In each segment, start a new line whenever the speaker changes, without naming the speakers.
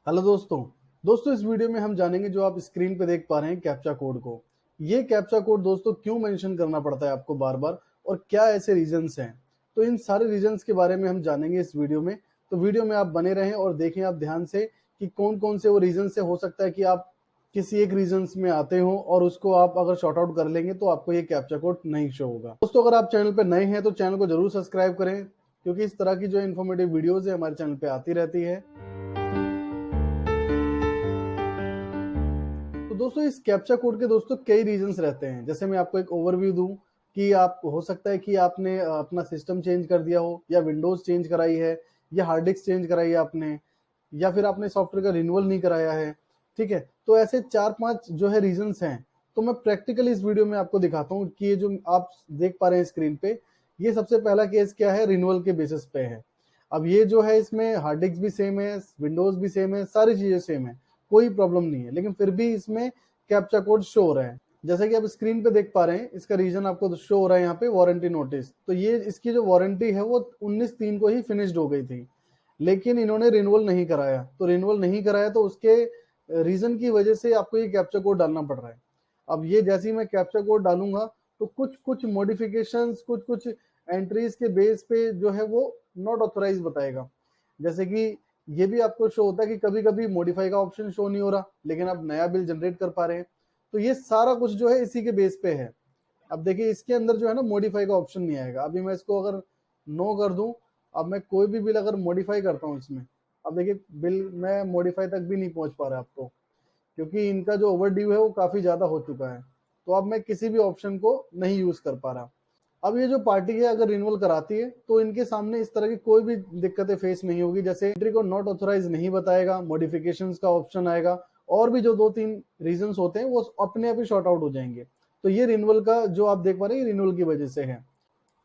Hello दोस्तों इस video में हम जानेंगे जो आप स्क्रीन पे देख पा रहे हैं कैप्चा कोड को। ये कैप्चा कोड दोस्तों क्यों मेंशन करना पड़ता है आपको बार बार और क्या ऐसे रीजंस हैं। तो इन सारे रीजंस के बारे में हम जानेंगे इस वीडियो में। तो वीडियो में आप बने रहें और देखें आप ध्यान से कि कौन कौन से वो रीजन से हो सकता है कि आप किसी एक रीजंस में आते हो और उसको आप अगर शॉर्ट आउट कर लेंगे तो आपको ये कैप्चा कोड नहीं शो होगा। दोस्तों अगर आप चैनल पर नए हैं तो चैनल को जरूर सब्सक्राइब करें, क्योंकि इस तरह की जो इन्फॉर्मेटिव वीडियोज है हमारे चैनल पे आती रहती है। तो दोस्तों इस कैप्चा कोड के दोस्तों कई रीजंस रहते हैं। जैसे मैं आपको एक ओवरव्यू दूं कि आप हो सकता है कि आपने अपना सिस्टम चेंज कर दिया हो, या विंडोज चेंज कराई है, या हार्ड डिस्क चेंज कराई है आपने, या फिर आपने सॉफ्टवेयर का रिन्यूअल नहीं कराया है। ठीक है, तो ऐसे 4-5 जो है रीजंस हैं। तो मैं प्रैक्टिकली इस वीडियो में आपको दिखाता हूँ कि ये जो आप देख पा रहे हैं स्क्रीन पे, ये सबसे पहला केस क्या है, रिन्यूअल के बेसिस पे है। अब ये जो है इसमें हार्ड डिस्क भी सेम है, विंडोज भी सेम है, सारी चीजें सेम है, कोई प्रॉब्लम नहीं है, लेकिन फिर भी इसमें कैप्चा कोड शो हो रहा है। जैसे कि आप स्क्रीन पे देख पा रहे हैं, इसका रीजन आपको शो हो रहा है यहाँ पे, वारंटी नोटिस। तो ये इसकी जो वारंटी है वो 19/3 को ही फिनिश्ड हो गई थी, लेकिन इन्होंने रिन्यूअल नहीं कराया। तो रिन्यूअल नहीं कराया तो उसके रीजन की वजह से आपको ये कैप्चा कोड डालना पड़ रहा है। अब ये जैसे ही मैं कैप्चा कोड डालूंगा तो कुछ कुछ मॉडिफिकेशंस, कुछ कुछ एंट्रीज के बेस पे जो है वो नॉट ऑथराइज बताएगा। जैसे कि ये भी आपको शो होता है कि कभी कभी मॉडिफाई का ऑप्शन शो नहीं हो रहा, लेकिन आप नया बिल जनरेट कर पा रहे हैं। तो ये सारा कुछ जो है इसी के बेस पे है। अब देखिए इसके अंदर जो है ना मॉडिफाई का ऑप्शन नहीं आएगा। अभी मैं इसको अगर नो कर दूं, अब मैं कोई भी बिल अगर मॉडिफाई करता हूं इसमें, अब देखिए बिल मैं मॉडिफाई तक भी नहीं पहुंच पा रहा आपको, क्योंकि इनका जो ओवर ड्यू है वो काफी ज्यादा हो चुका है। तो अब मैं किसी भी ऑप्शन को नहीं यूज कर पा रहा। अब ये जो पार्टी है अगर रिन्यूअल कराती है तो इनके सामने इस तरह की कोई भी दिक्कतें फेस नहीं होगी। जैसे एंट्री को नॉट ऑथराइज नहीं बताएगा, मॉडिफिकेशंस का ऑप्शन आएगा, और भी जो 2-3 रीजंस होते हैं वो अपने आप ही शॉर्ट आउट हो जाएंगे। तो ये रिन्यूअल का जो आप देख पा रहे हैं रिन्यूअल की वजह से है।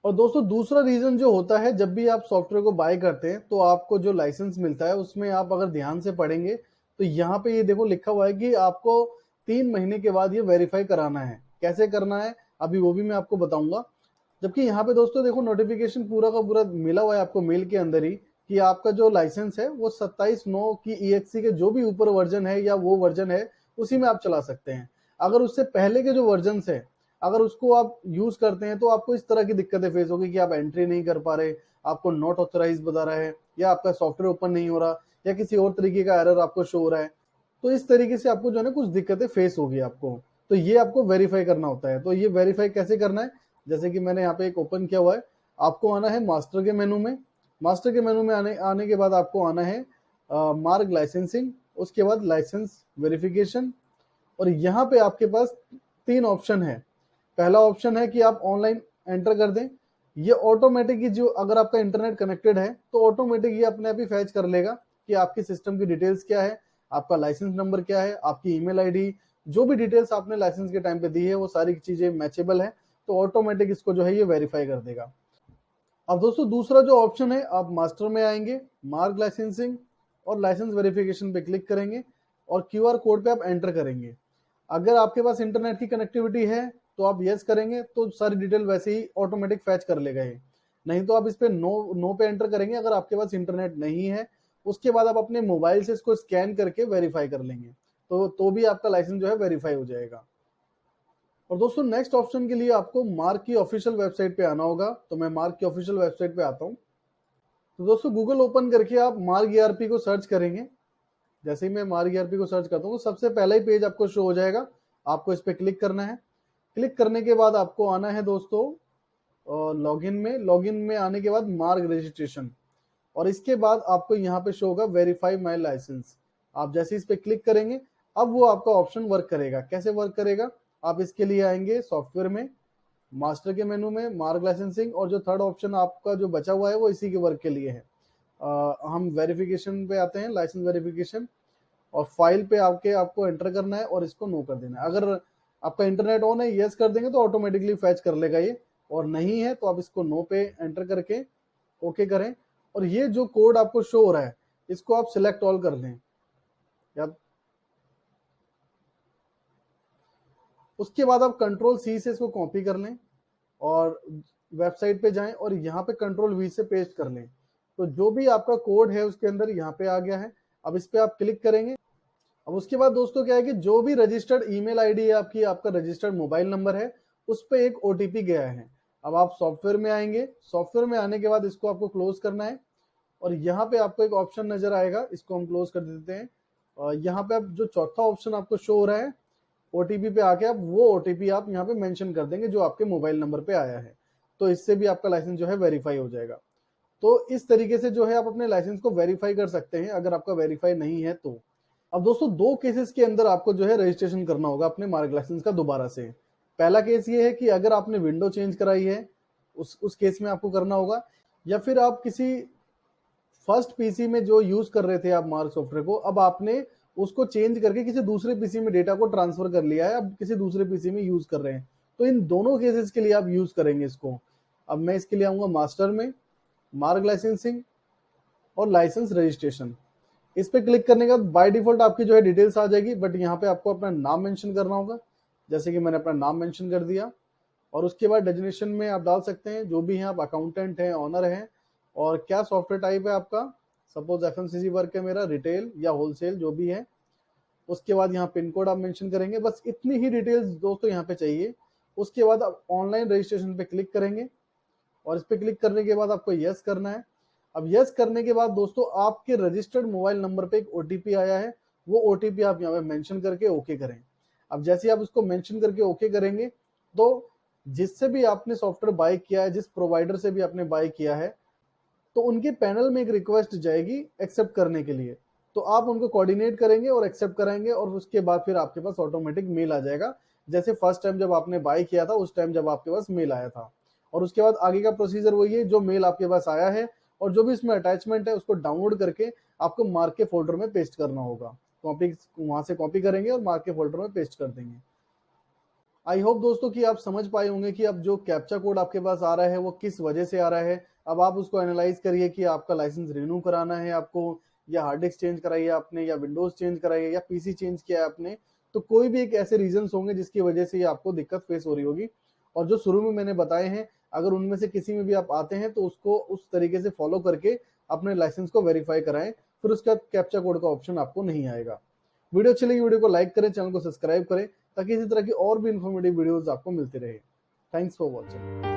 और दोस्तों दूसरा रीजन जो होता है, जब भी आप सॉफ्टवेयर को बाय करते हैं तो आपको जो लाइसेंस मिलता है उसमें आप अगर ध्यान से पढ़ेंगे तो यहाँ पे ये देखो लिखा हुआ है कि आपको 3 महीने के बाद ये वेरीफाई कराना है। कैसे करना है अभी वो भी मैं आपको बताऊंगा। जबकि यहाँ पे दोस्तों देखो नोटिफिकेशन पूरा का पूरा मिला हुआ है आपको मेल के अंदर ही, कि आपका जो लाइसेंस है वो 27/9 की EXE के जो भी ऊपर वर्जन है या वो वर्जन है उसी में आप चला सकते हैं। अगर उससे पहले के जो वर्जन है अगर उसको आप यूज करते हैं तो आपको इस तरह की दिक्कतें फेस होगी कि आप एंट्री नहीं कर पा रहे, आपको नॉट ऑथराइज बता रहा है, या आपका सॉफ्टवेयर ओपन नहीं हो रहा, या किसी और तरीके का एरर आपको शो हो रहा है। तो इस तरीके से आपको जो है ना कुछ दिक्कतें फेस होगी आपको। तो ये आपको वेरीफाई करना होता है। तो ये वेरीफाई कैसे करना है, जैसे कि मैंने यहाँ पे एक ओपन किया हुआ है। आपको आना है मास्टर के मेनू में। मास्टर के मेनू में आने के बाद आपको आना है मार्क लाइसेंसिंग, उसके बाद लाइसेंस वेरिफिकेशन। और यहाँ पे आपके पास 3 ऑप्शन है। पहला ऑप्शन है कि आप ऑनलाइन एंटर कर दें। ये ऑटोमेटिक ही, जो अगर आपका इंटरनेट कनेक्टेड है तो ऑटोमेटिक ये अपने आप ही फैच कर लेगा कि आपकी सिस्टम की डिटेल्स क्या है, आपका लाइसेंस नंबर क्या है, आपकी ईमेल आईडी, जो भी डिटेल्स आपने लाइसेंस के टाइम पे दी है वो सारी चीजें मैचेबल है। तो ऑटोमेटिक इसको जो है ये वेरीफाई कर देगा। अब दोस्तों दूसरा जो ऑप्शन है, आप मास्टर में आएंगे, मार्क लाइसेंसिंग और लाइसेंस वेरिफिकेशन पे क्लिक करेंगे और क्यूआर कोड पे आप एंटर करेंगे। अगर आपके पास इंटरनेट की कनेक्टिविटी है तो आप यस करेंगे तो सारी डिटेल वैसे ही ऑटोमेटिक फैच कर लेगा ये। नहीं तो आप इस पे नो पे एंटर करेंगे अगर आपके पास इंटरनेट नहीं है। उसके बाद आप अपने मोबाइल से इसको स्कैन करके वेरीफाई कर लेंगे, तो भी आपका लाइसेंस जो है वेरीफाई हो जाएगा। और दोस्तों नेक्स्ट ऑप्शन के लिए आपको मार्क की ऑफिशियल वेबसाइट पे आना होगा। तो मैं मार्क की ऑफिशियल वेबसाइट पे आता हूँ। तो दोस्तों गूगल ओपन करके आप मार्क ईआरपी को सर्च करेंगे। जैसे ही मैं मार्क ईआरपी को सर्च करता हूँ तो सबसे पहला ही पेज आपको शो हो जाएगा। आपको इस पे क्लिक करना है। क्लिक करने के बाद आपको आना है दोस्तों लॉगिन में। लॉगिन में आने के बाद मार्क रजिस्ट्रेशन, और इसके बाद आपको यहाँ पे शो होगा वेरीफाई माई लाइसेंस। आप जैसे इस पे क्लिक करेंगे अब वो आपका ऑप्शन वर्क करेगा। कैसे वर्क करेगा, आप इसके लिए आएंगे सॉफ्टवेयर में, मास्टर के मेनू में मार्क लाइसेंसिंग, और जो थर्ड ऑप्शन आपका जो बचा हुआ है वो इसी के वर्क के लिए है। हम वेरिफिकेशन पे आते हैं, लाइसेंस वेरिफिकेशन, और फाइल पे आके आपको एंटर करना है और इसको नो कर देना है। अगर आपका इंटरनेट ऑन है यस कर देंगे तो ऑटोमेटिकली फैच कर लेगा ये, और नहीं है तो आप इसको नो पे एंटर करके ओके करें। और ये जो कोड आपको शो हो रहा है इसको आप सिलेक्ट ऑल कर लें, या उसके बाद आप कंट्रोल सी से इसको कॉपी कर लें और वेबसाइट पे जाएं और यहाँ पे कंट्रोल वी से पेस्ट कर लें। तो जो भी आपका कोड है उसके अंदर यहाँ पे आ गया है। अब इस पे आप क्लिक करेंगे। अब उसके बाद दोस्तों क्या है कि जो भी रजिस्टर्ड ईमेल आईडी है आपकी, आपका रजिस्टर्ड मोबाइल नंबर है, उस पे एक ओटीपी गया है। अब आप सॉफ्टवेयर में आएंगे, सॉफ्टवेयर में आने के बाद इसको आपको क्लोज करना है और यहाँ पे आपको एक ऑप्शन नजर आएगा, इसको हम क्लोज कर देते हैं। और यहाँ पे आप जो चौथा ऑप्शन आपको शो हो रहा है ओटीपी पे आके, आप वो ओटीपी आप यहाँ पे मेंशन कर देंगे जो आपके मोबाइल नंबर पे आया है। तो इससे भी आपका लाइसेंस जो है वेरीफाई हो जाएगा। तो इस तरीके से जो है आप अपने लाइसेंस को वेरीफाई कर सकते हैं अगर आपका वेरीफाई नहीं है तो। अब दोस्तों 2 केसेस के अंदर आपको जो है रजिस्ट्रेशन करना होगा अपने मार्क लाइसेंस का दोबारा से। पहला केस ये है कि अगर आपने विंडो चेंज कराई है, उस केस में आपको करना होगा, या फिर आप किसी फर्स्ट पीसी में जो यूज कर रहे थे आप मार्क सॉफ्टवेयर को, अब आपने उसको चेंज करके किसी दूसरे पीसी में डेटा को ट्रांसफर कर लिया है, अब किसी दूसरे पीसी में यूज कर रहे हैं। तो इन दोनों केसेस के लिए आप यूज करेंगे इसको। अब मैं इसके लिए आऊंगा मास्टर में, मार्क लाइसेंसिंग और लाइसेंस रजिस्ट्रेशन। इस पे क्लिक करने के बाद बाय डिफॉल्ट आपकी जो है डिटेल्स आ जाएगी, बट यहाँ पे आपको अपना नाम मेंशन करना होगा, जैसे कि मैंने अपना नाम मेंशन कर दिया। और उसके बाद डेजिग्नेशन में आप डाल सकते हैं जो भी हैं, आप अकाउंटेंट हैं, ऑनर हैं, और क्या सॉफ्टवेयर टाइप है आपका, सपोज एफएमसीजी वर्क है मेरा, रिटेल या होलसेल जो भी है। उसके बाद यहाँ पिन कोड आप मेंशन करेंगे, बस इतनी ही डिटेल्स दोस्तों यहाँ पे चाहिए। उसके बाद आप ऑनलाइन रजिस्ट्रेशन पे क्लिक करेंगे और इस पे क्लिक करने के बाद आपको यस करना है। अब यस करने के बाद दोस्तों आपके रजिस्टर्ड मोबाइल नंबर पे एक ओटीपी आया है, वो ओटीपी आप यहाँ पे मेंशन करके ओके करें। अब जैसे आप इसको मेंशन करके ओके करेंगे तो जिससे भी आपने सॉफ्टवेयर बाय किया है, जिस प्रोवाइडर से भी आपने बाय किया है, तो उनके पैनल में एक रिक्वेस्ट जाएगी एक्सेप्ट करने के लिए। तो आप उनको कोऑर्डिनेट करेंगे और एक्सेप्ट कराएंगे और उसके बाद फिर आपके पास ऑटोमेटिक मेल आ जाएगा, जैसे फर्स्ट टाइम जब आपने बाय किया था उस टाइम जब आपके पास मेल आया था। और उसके बाद आगे का प्रोसीजर वही है, जो मेल आपके पास आया है और जो भी इसमें अटैचमेंट है उसको डाउनलोड करके आपको मार्क के फोल्डर में पेस्ट करना होगा। कॉपी वहां से कॉपी करेंगे और मार्क के फोल्डर में पेस्ट कर देंगे। आई होप दोस्तों कि आप समझ पाए होंगे कि अब जो कैप्चा कोड आपके पास आ रहा है वो किस वजह से आ रहा है। अब आप उसको एनालाइज करिए कि आपका लाइसेंस रिन्यू कराना है आपको, या हार्ड डिस्क चेंज कराई है आपने, या विंडोज चेंज कराई है, या पीसी चेंज किया है आपने। तो कोई भी एक ऐसे रीजन होंगे जिसकी वजह से ये आपको दिक्कत फेस हो रही होगी। और जो शुरू में मैंने बताए हैं, अगर उनमें से किसी में भी आप आते हैं तो उसको उस तरीके से फॉलो करके अपने लाइसेंस को वेरीफाई कराएं, फिर उसके बाद कैप्चा कोड का ऑप्शन आपको नहीं आएगा। वीडियो अच्छी लगी वीडियो को लाइक करें, चैनल को सब्सक्राइब करें ताकि इसी तरह की और भी इन्फॉर्मेटिव वीडियोस आपको मिलते रहे। Thanks for watching.